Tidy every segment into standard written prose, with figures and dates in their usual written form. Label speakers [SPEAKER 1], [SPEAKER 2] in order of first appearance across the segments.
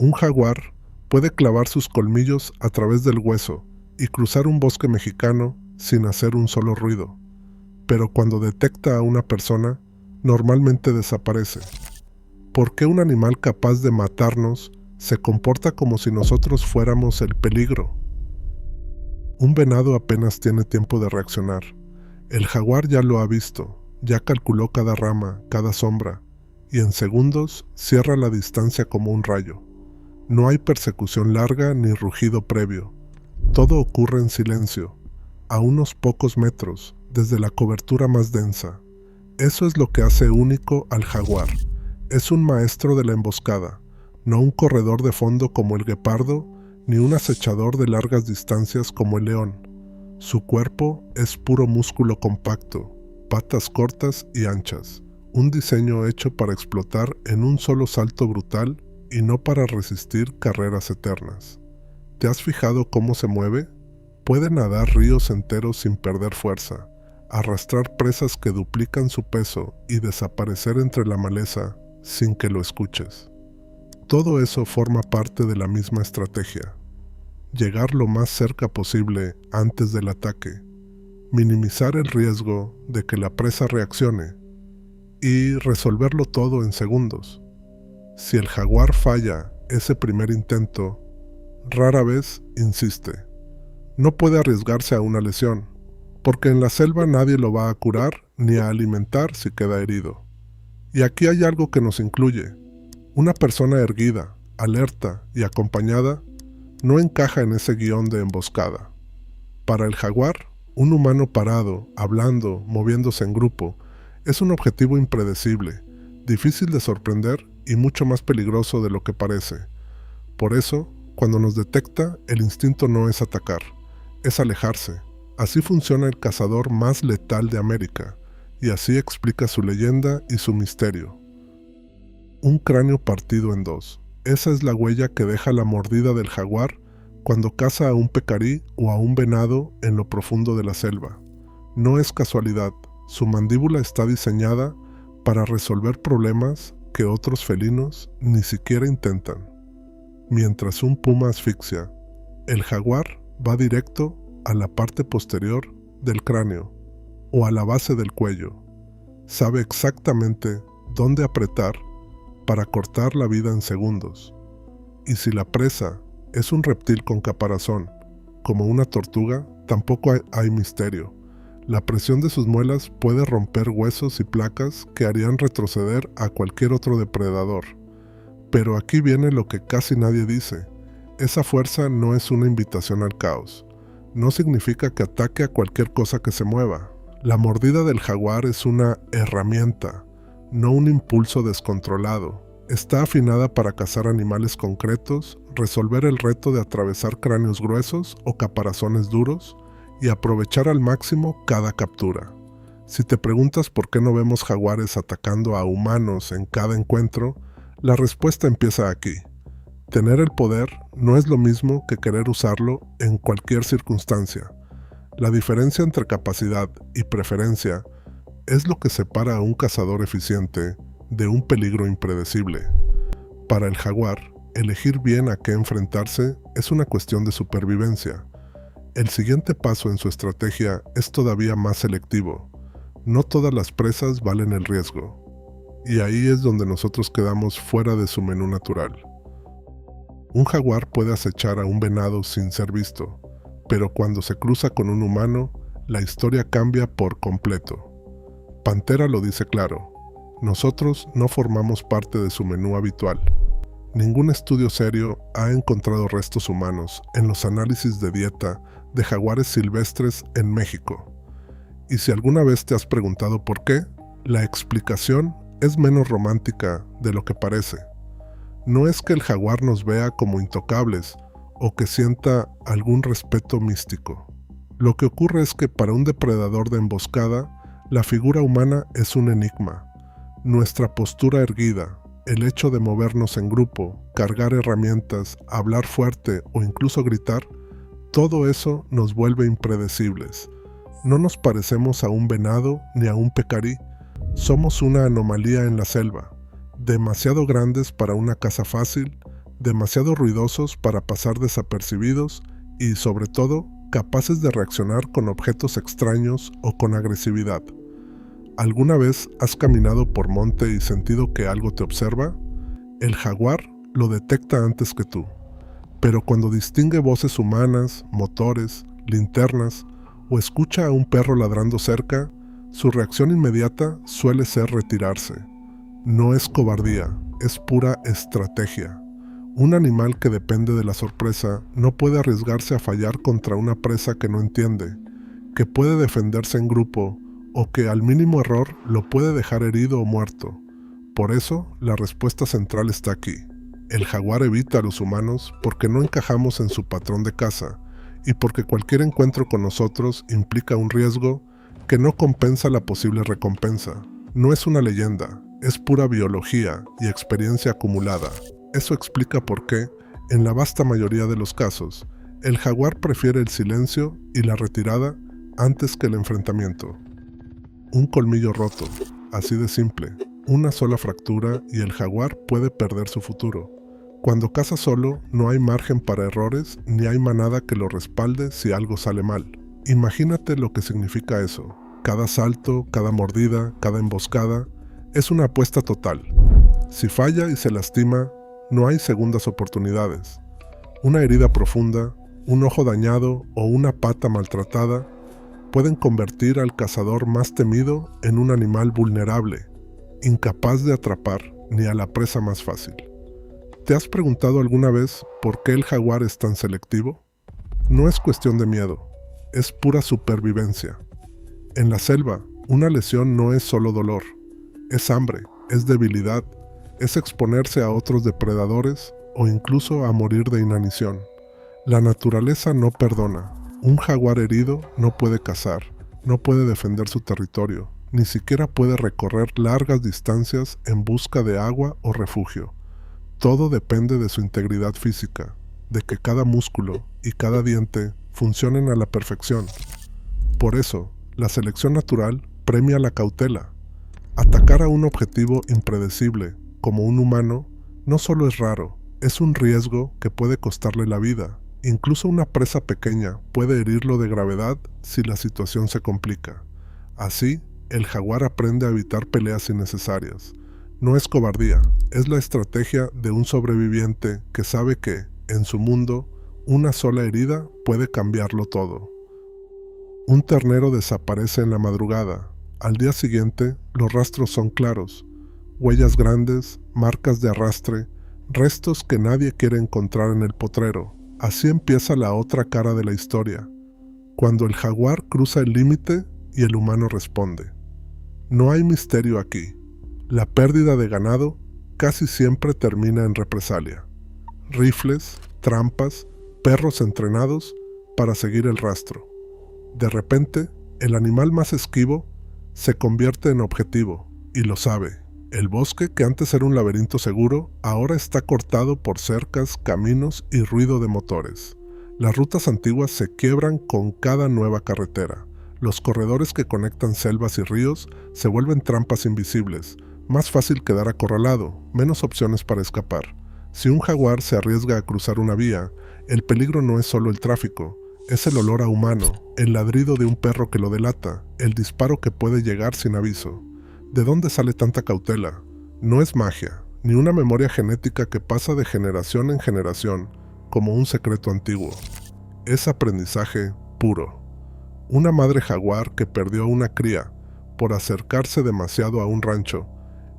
[SPEAKER 1] Un jaguar puede clavar sus colmillos a través del hueso y cruzar un bosque mexicano sin hacer un solo ruido, pero cuando detecta a una persona, normalmente desaparece. ¿Por qué un animal capaz de matarnos se comporta como si nosotros fuéramos el peligro? Un venado apenas tiene tiempo de reaccionar. El jaguar ya lo ha visto, ya calculó cada rama, cada sombra, y en segundos cierra la distancia como un rayo. No hay persecución larga ni rugido previo. Todo ocurre en silencio, a unos pocos metros, desde la cobertura más densa. Eso es lo que hace único al jaguar. Es un maestro de la emboscada, no un corredor de fondo como el guepardo, ni un acechador de largas distancias como el león. Su cuerpo es puro músculo compacto, patas cortas y anchas, un diseño hecho para explotar en un solo salto brutal y no para resistir carreras eternas. ¿Te has fijado cómo se mueve? Puede nadar ríos enteros sin perder fuerza, arrastrar presas que duplican su peso y desaparecer entre la maleza sin que lo escuches. Todo eso forma parte de la misma estrategia. Llegar lo más cerca posible antes del ataque, minimizar el riesgo de que la presa reaccione y resolverlo todo en segundos. Si el jaguar falla ese primer intento, rara vez insiste. No puede arriesgarse a una lesión, porque en la selva nadie lo va a curar ni a alimentar si queda herido. Y aquí hay algo que nos incluye. Una persona erguida, alerta y acompañada no encaja en ese guión de emboscada. Para el jaguar, un humano parado, hablando, moviéndose en grupo, es un objetivo impredecible, difícil de sorprender y mucho más peligroso de lo que parece. Por eso, cuando nos detecta, el instinto no es atacar, es alejarse. Así funciona el cazador más letal de América, y así explica su leyenda y su misterio. Un cráneo partido en dos. Esa es la huella que deja la mordida del jaguar cuando caza a un pecarí o a un venado en lo profundo de la selva. No es casualidad, su mandíbula está diseñada para resolver problemas que otros felinos ni siquiera intentan. Mientras un puma asfixia, el jaguar va directo a la parte posterior del cráneo o a la base del cuello. Sabe exactamente dónde apretar para cortar la vida en segundos. Y si la presa es un reptil con caparazón, como una tortuga, tampoco hay misterio. La presión de sus muelas puede romper huesos y placas que harían retroceder a cualquier otro depredador. Pero aquí viene lo que casi nadie dice. Esa fuerza no es una invitación al caos. No significa que ataque a cualquier cosa que se mueva. La mordida del jaguar es una herramienta, no un impulso descontrolado. Está afinada para cazar animales concretos, resolver el reto de atravesar cráneos gruesos o caparazones duros y aprovechar al máximo cada captura. Si te preguntas por qué no vemos jaguares atacando a humanos en cada encuentro, la respuesta empieza aquí. Tener el poder no es lo mismo que querer usarlo en cualquier circunstancia. La diferencia entre capacidad y preferencia es lo que separa a un cazador eficiente de un peligro impredecible. Para el jaguar, elegir bien a qué enfrentarse es una cuestión de supervivencia. El siguiente paso en su estrategia es todavía más selectivo. No todas las presas valen el riesgo. Y ahí es donde nosotros quedamos fuera de su menú natural. Un jaguar puede acechar a un venado sin ser visto, pero cuando se cruza con un humano, la historia cambia por completo. Pantera lo dice claro. Nosotros no formamos parte de su menú habitual. Ningún estudio serio ha encontrado restos humanos en los análisis de dieta de jaguares silvestres en México. Y si alguna vez te has preguntado por qué, la explicación es menos romántica de lo que parece. No es que el jaguar nos vea como intocables o que sienta algún respeto místico. Lo que ocurre es que para un depredador de emboscada, la figura humana es un enigma. Nuestra postura erguida, el hecho de movernos en grupo, cargar herramientas, hablar fuerte o incluso gritar, todo eso nos vuelve impredecibles. No nos parecemos a un venado ni a un pecarí. Somos una anomalía en la selva, demasiado grandes para una caza fácil, demasiado ruidosos para pasar desapercibidos y, sobre todo, capaces de reaccionar con objetos extraños o con agresividad. ¿Alguna vez has caminado por monte y sentido que algo te observa? El jaguar lo detecta antes que tú, pero cuando distingue voces humanas, motores, linternas o escucha a un perro ladrando cerca, su reacción inmediata suele ser retirarse. No es cobardía, es pura estrategia. Un animal que depende de la sorpresa no puede arriesgarse a fallar contra una presa que no entiende, que puede defenderse en grupo o que al mínimo error lo puede dejar herido o muerto. Por eso, la respuesta central está aquí. El jaguar evita a los humanos porque no encajamos en su patrón de caza y porque cualquier encuentro con nosotros implica un riesgo que no compensa la posible recompensa. No es una leyenda, es pura biología y experiencia acumulada. Eso explica por qué, en la vasta mayoría de los casos, el jaguar prefiere el silencio y la retirada antes que el enfrentamiento. Un colmillo roto, así de simple, una sola fractura y el jaguar puede perder su futuro. Cuando caza solo, no hay margen para errores ni hay manada que lo respalde si algo sale mal. Imagínate lo que significa eso. Cada salto, cada mordida, cada emboscada, es una apuesta total. Si falla y se lastima, no hay segundas oportunidades. Una herida profunda, un ojo dañado o una pata maltratada pueden convertir al cazador más temido en un animal vulnerable, incapaz de atrapar ni a la presa más fácil. ¿Te has preguntado alguna vez por qué el jaguar es tan selectivo? No es cuestión de miedo, es pura supervivencia. En la selva, una lesión no es solo dolor, es hambre, es debilidad, es exponerse a otros depredadores o incluso a morir de inanición. La naturaleza no perdona. Un jaguar herido no puede cazar, no puede defender su territorio, ni siquiera puede recorrer largas distancias en busca de agua o refugio. Todo depende de su integridad física, de que cada músculo y cada diente funcionen a la perfección. Por eso, la selección natural premia la cautela. Atacar a un objetivo impredecible, como un humano, no solo es raro, es un riesgo que puede costarle la vida. Incluso una presa pequeña puede herirlo de gravedad si la situación se complica. Así, el jaguar aprende a evitar peleas innecesarias. No es cobardía, es la estrategia de un sobreviviente que sabe que, en su mundo, una sola herida puede cambiarlo todo. Un ternero desaparece en la madrugada. Al día siguiente, los rastros son claros. Huellas grandes, marcas de arrastre, restos que nadie quiere encontrar en el potrero. Así empieza la otra cara de la historia, cuando el jaguar cruza el límite y el humano responde. No hay misterio aquí. La pérdida de ganado casi siempre termina en represalia. Rifles, trampas, perros entrenados para seguir el rastro. De repente, el animal más esquivo se convierte en objetivo, y lo sabe. El bosque, que antes era un laberinto seguro, ahora está cortado por cercas, caminos y ruido de motores. Las rutas antiguas se quiebran con cada nueva carretera. Los corredores que conectan selvas y ríos se vuelven trampas invisibles. Más fácil quedar acorralado, menos opciones para escapar. Si un jaguar se arriesga a cruzar una vía, el peligro no es solo el tráfico, es el olor a humano, el ladrido de un perro que lo delata, el disparo que puede llegar sin aviso. ¿De dónde sale tanta cautela? No es magia, ni una memoria genética que pasa de generación en generación, como un secreto antiguo. Es aprendizaje puro. Una madre jaguar que perdió una cría por acercarse demasiado a un rancho,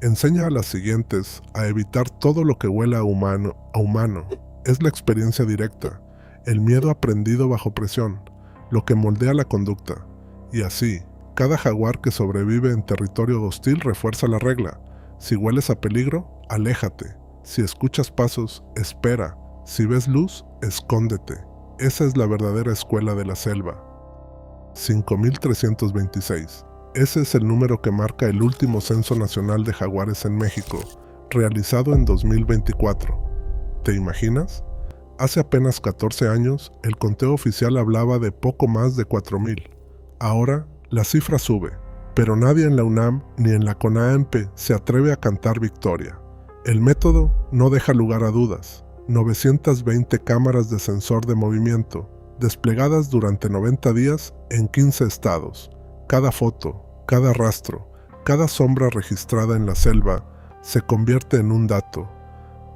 [SPEAKER 1] enseña a las siguientes a evitar todo lo que huela a humano. Es la experiencia directa, el miedo aprendido bajo presión, lo que moldea la conducta. Y así, cada jaguar que sobrevive en territorio hostil refuerza la regla. Si hueles a peligro, aléjate. Si escuchas pasos, espera. Si ves luz, escóndete. Esa es la verdadera escuela de la selva. 5326. Ese es el número que marca el último censo nacional de jaguares en México, realizado en 2024. ¿Te imaginas? Hace apenas 14 años, el conteo oficial hablaba de poco más de 4,000. Ahora, la cifra sube, pero nadie en la UNAM ni en la CONAEMPE se atreve a cantar victoria. El método no deja lugar a dudas. 920 cámaras de sensor de movimiento, desplegadas durante 90 días en 15 estados. Cada foto, cada rastro, cada sombra registrada en la selva se convierte en un dato.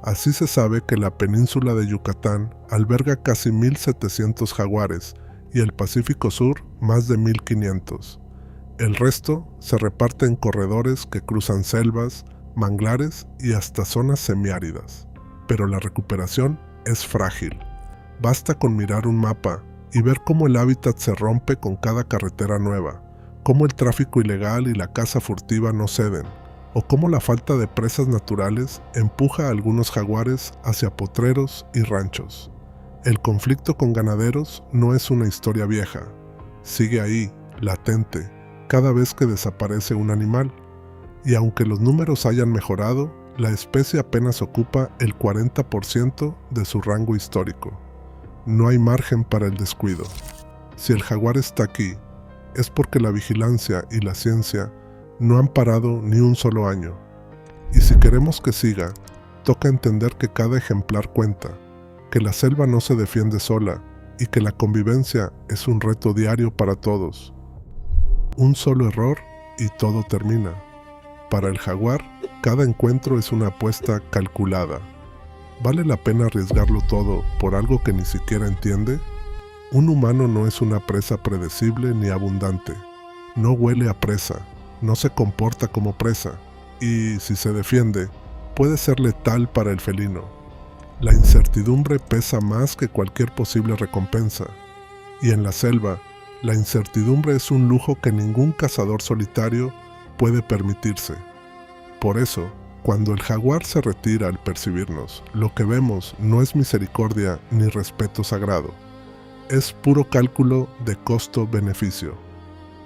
[SPEAKER 1] Así se sabe que la península de Yucatán alberga casi 1.700 jaguares y el Pacífico Sur más de 1.500. El resto se reparte en corredores que cruzan selvas, manglares y hasta zonas semiáridas. Pero la recuperación es frágil. Basta con mirar un mapa y ver cómo el hábitat se rompe con cada carretera nueva, cómo el tráfico ilegal y la caza furtiva no ceden, o cómo la falta de presas naturales empuja a algunos jaguares hacia potreros y ranchos. El conflicto con ganaderos no es una historia vieja. Sigue ahí, latente, cada vez que desaparece un animal. Y aunque los números hayan mejorado, la especie apenas ocupa el 40% de su rango histórico. No hay margen para el descuido. Si el jaguar está aquí, es porque la vigilancia y la ciencia no han parado ni un solo año. Y si queremos que siga, toca entender que cada ejemplar cuenta, que la selva no se defiende sola y que la convivencia es un reto diario para todos. Un solo error y todo termina. Para el jaguar, cada encuentro es una apuesta calculada. ¿Vale la pena arriesgarlo todo por algo que ni siquiera entiende? Un humano no es una presa predecible ni abundante. No huele a presa, no se comporta como presa, y si se defiende, puede ser letal para el felino. La incertidumbre pesa más que cualquier posible recompensa, y en la selva, la incertidumbre es un lujo que ningún cazador solitario puede permitirse. Por eso, cuando el jaguar se retira al percibirnos, lo que vemos no es misericordia ni respeto sagrado. Es puro cálculo de costo-beneficio.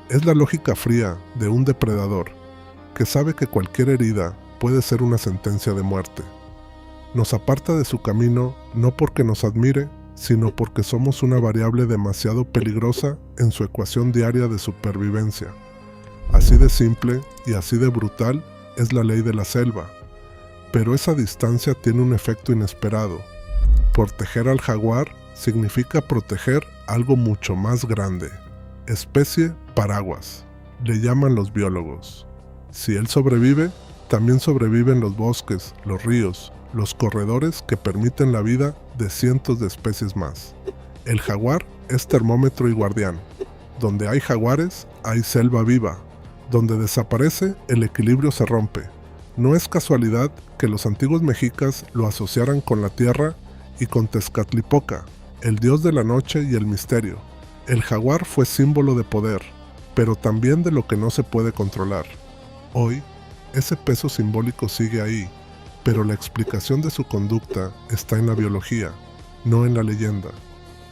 [SPEAKER 1] Es la lógica fría de un depredador que sabe que cualquier herida puede ser una sentencia de muerte. Nos aparta de su camino no porque nos admire, sino porque somos una variable demasiado peligrosa en su ecuación diaria de supervivencia. Así de simple y así de brutal es la ley de la selva. Pero esa distancia tiene un efecto inesperado. Proteger al jaguar significa proteger algo mucho más grande. Especie paraguas, le llaman los biólogos. Si él sobrevive, también sobreviven los bosques, los ríos, los corredores que permiten la vida de cientos de especies más. El jaguar es termómetro y guardián. Donde hay jaguares, hay selva viva. Donde desaparece, el equilibrio se rompe. No es casualidad que los antiguos mexicas lo asociaran con la tierra y con Tezcatlipoca, el dios de la noche y el misterio. El jaguar fue símbolo de poder, pero también de lo que no se puede controlar. Hoy, ese peso simbólico sigue ahí, pero la explicación de su conducta está en la biología, no en la leyenda.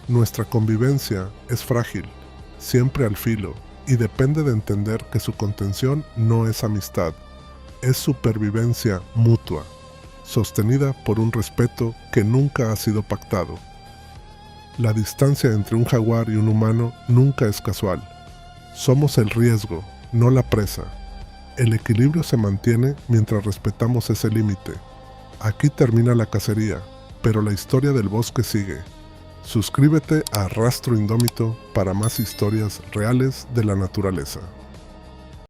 [SPEAKER 1] Nuestra convivencia es frágil, siempre al filo, y depende de entender que su contención no es amistad, es supervivencia mutua, sostenida por un respeto que nunca ha sido pactado. La distancia entre un jaguar y un humano nunca es casual. Somos el riesgo, no la presa. El equilibrio se mantiene mientras respetamos ese límite. Aquí termina la cacería, pero la historia del bosque sigue. Suscríbete a Rastro Indómito para más historias reales de la naturaleza.